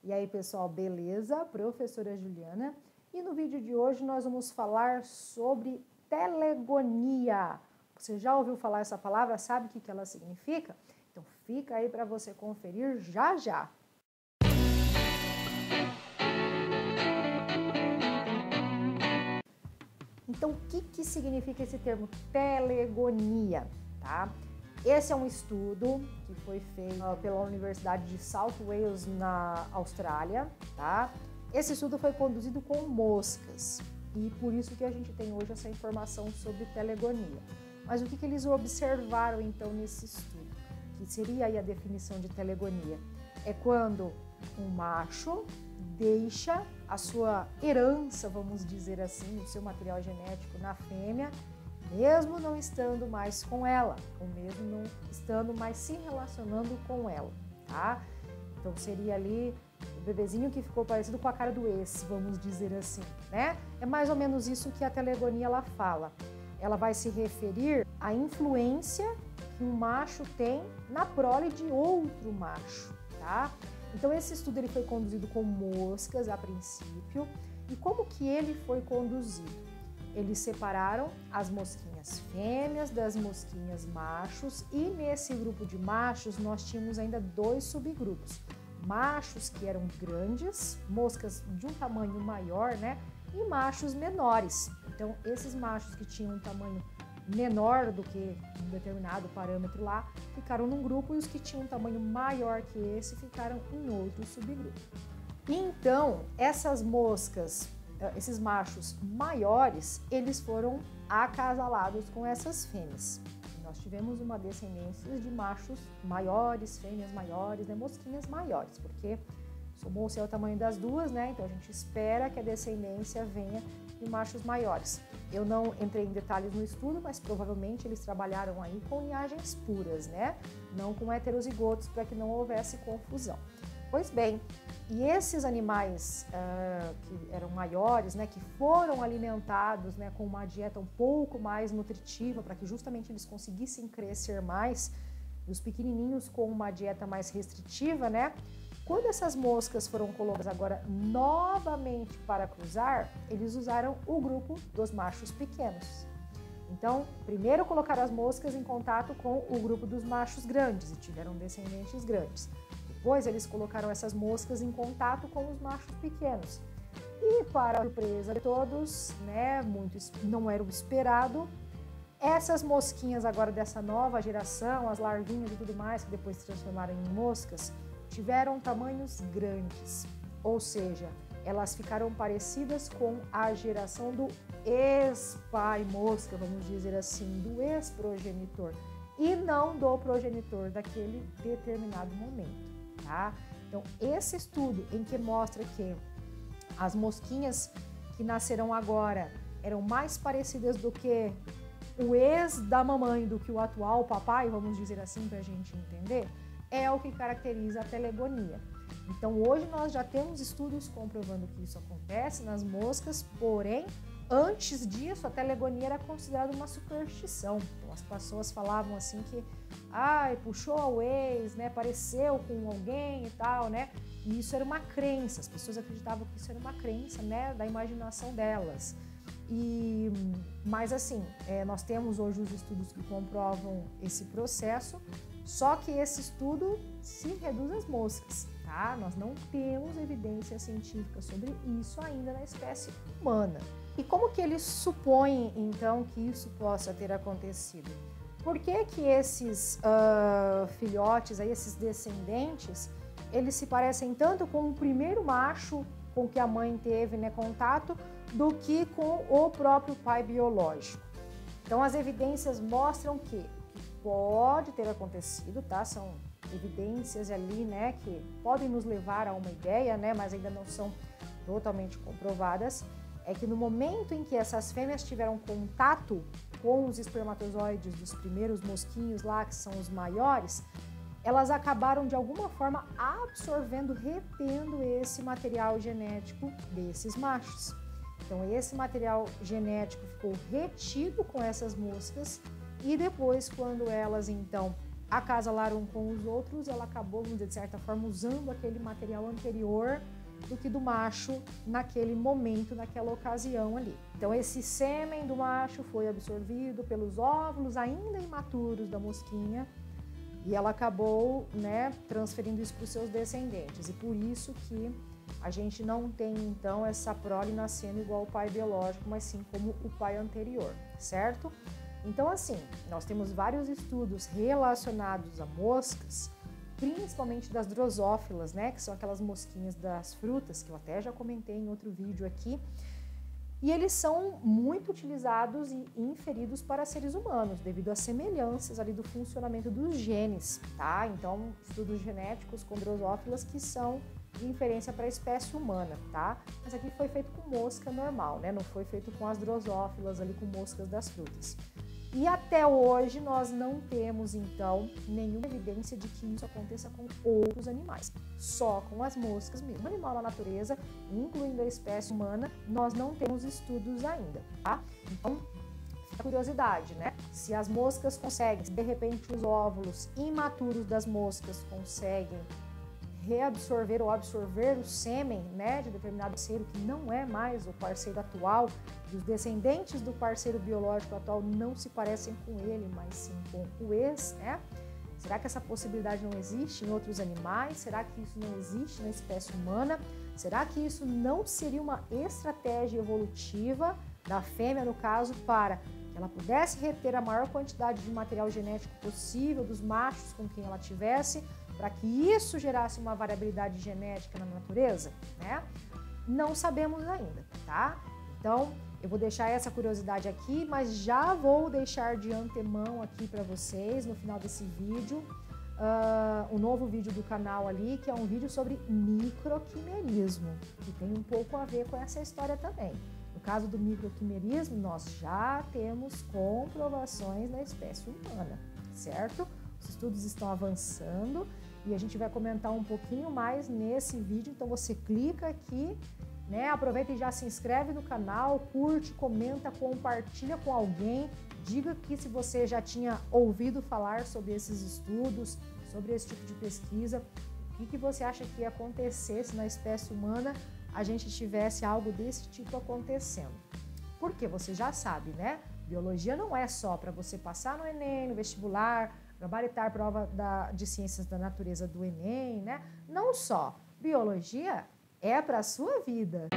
E aí, pessoal, beleza? Professora Juliana. E no vídeo de hoje nós vamos falar sobre telegonia. Você já ouviu falar essa palavra? Sabe o que ela significa? Então fica aí para você conferir já já. Então, o que significa esse termo telegonia, tá? Esse é um estudo que foi feito pela Universidade de South Wales, na Austrália, tá? Esse estudo foi conduzido com moscas e por isso que a gente tem hoje essa informação sobre telegonia. Mas o que eles observaram, então, nesse estudo? Que seria aí a definição de telegonia? É quando um macho deixa a sua herança, vamos dizer assim, o seu material genético na fêmea, mesmo não estando mais com ela, ou mesmo não estando mais se relacionando com ela, tá? Então seria ali o bebezinho que ficou parecido com a cara do ex, vamos dizer assim, né? É mais ou menos isso que a telegonia ela fala. Ela vai se referir à influência que um macho tem na prole de outro macho, tá? Então esse estudo ele foi conduzido com moscas a princípio. E como que ele foi conduzido? Eles separaram as mosquinhas fêmeas das mosquinhas machos e nesse grupo de machos nós tínhamos ainda dois subgrupos. Machos que eram grandes, moscas de um tamanho maior, né? E machos menores. Então esses machos que tinham um tamanho menor do que um determinado parâmetro lá, ficaram num grupo e os que tinham um tamanho maior que esse ficaram em outro subgrupo. Então, essas moscas, esses machos maiores, eles foram acasalados com essas fêmeas. Nós tivemos uma descendência de machos maiores, fêmeas maiores, né, mosquinhas maiores, porque somou-se ao tamanho das duas, né? Então a gente espera que a descendência venha de machos maiores. Eu não entrei em detalhes no estudo, mas provavelmente eles trabalharam aí com linhagens puras, né? Não com heterozigotos, para que não houvesse confusão. Pois bem, e esses animais que eram maiores, né, que foram alimentados, né, com uma dieta um pouco mais nutritiva, para que justamente eles conseguissem crescer mais, e os pequenininhos com uma dieta mais restritiva, né? Quando essas moscas foram colocadas agora novamente para cruzar, eles usaram o grupo dos machos pequenos. Então, primeiro colocaram as moscas em contato com o grupo dos machos grandes e tiveram descendentes grandes. Depois, eles colocaram essas moscas em contato com os machos pequenos. E, para a surpresa de todos, né, não era o esperado, essas mosquinhas agora dessa nova geração, as larvinhas e tudo mais, que depois se transformaram em moscas, tiveram tamanhos grandes, ou seja, elas ficaram parecidas com a geração do ex-pai mosca, vamos dizer assim, do ex-progenitor, e não do progenitor daquele determinado momento, tá? Então, esse estudo em que mostra que as mosquinhas que nascerão agora eram mais parecidas do que o ex da mamãe, do que o atual papai, vamos dizer assim, para a gente entender, é o que caracteriza a telegonia. Então, hoje nós já temos estudos comprovando que isso acontece nas moscas, porém, antes disso, a telegonia era considerada uma superstição. Então, as pessoas falavam assim que, puxou o ex, né, pareceu com alguém e tal, né? E isso era uma crença, as pessoas acreditavam que isso era uma crença, né, da imaginação delas. Mas assim, nós temos hoje os estudos que comprovam esse processo, só que esse estudo se reduz às moscas, tá? Nós não temos evidência científica sobre isso ainda na espécie humana. E como que eles supõem, então, que isso possa ter acontecido? Por que que esses filhotes, aí, esses descendentes, eles se parecem tanto com o primeiro macho com que a mãe teve, né, contato, do que com o próprio pai biológico? Então, as evidências mostram que pode ter acontecido, tá? São evidências ali, né, que podem nos levar a uma ideia, né, mas ainda não são totalmente comprovadas. É que no momento em que essas fêmeas tiveram contato com os espermatozoides dos primeiros mosquinhos lá, que são os maiores, elas acabaram de alguma forma absorvendo, retendo esse material genético desses machos. Então esse material genético ficou retido com essas moscas e depois, quando elas então acasalaram com os outros, ela acabou, vamos dizer, de certa forma, usando aquele material anterior do que do macho naquele momento, naquela ocasião ali. Então esse sêmen do macho foi absorvido pelos óvulos ainda imaturos da mosquinha e ela acabou, né, transferindo isso para os seus descendentes. E por isso que a gente não tem, então, essa prole nascendo igual o pai biológico, mas sim como o pai anterior, certo? Então, assim, nós temos vários estudos relacionados a moscas, principalmente das drosófilas, né, que são aquelas mosquinhas das frutas, que eu até já comentei em outro vídeo aqui, e eles são muito utilizados e inferidos para seres humanos, devido às semelhanças ali do funcionamento dos genes, tá? Então, estudos genéticos com drosófilas que são de inferência para a espécie humana, tá? Mas aqui foi feito com mosca normal, né? Não foi feito com as drosófilas ali, com moscas das frutas. E até hoje nós não temos, então, nenhuma evidência de que isso aconteça com outros animais. Só com as moscas mesmo. O animal na natureza, incluindo a espécie humana, nós não temos estudos ainda, tá? Então, fica a curiosidade, né? Se as moscas conseguem, se de repente os óvulos imaturos das moscas conseguem reabsorver ou absorver o sêmen, né, de determinado parceiro que não é mais o parceiro atual, e os descendentes do parceiro biológico atual não se parecem com ele, mas sim com o ex, né? Será que essa possibilidade não existe em outros animais? Será que isso não existe na espécie humana? Será que isso não seria uma estratégia evolutiva da fêmea, no caso, para que ela pudesse reter a maior quantidade de material genético possível dos machos com quem ela tivesse, para que isso gerasse uma variabilidade genética na natureza, né? Não sabemos ainda, tá? Então, eu vou deixar essa curiosidade aqui, mas já vou deixar de antemão aqui para vocês, no final desse vídeo, o novo vídeo do canal ali, que é um vídeo sobre microquimerismo, que tem um pouco a ver com essa história também. No caso do microquimerismo, nós já temos comprovações na espécie humana, certo? Os estudos estão avançando e a gente vai comentar um pouquinho mais nesse vídeo, então você clica aqui, né? Aproveita e já se inscreve no canal, curte, comenta, compartilha com alguém, diga que se você já tinha ouvido falar sobre esses estudos, sobre esse tipo de pesquisa, o que você acha que ia acontecer se na espécie humana a gente tivesse algo desse tipo acontecendo. Porque você já sabe, né? Biologia não é só para você passar no Enem, no vestibular, gabaritar a prova de ciências da natureza do Enem, né? Não só. Biologia é para a sua vida.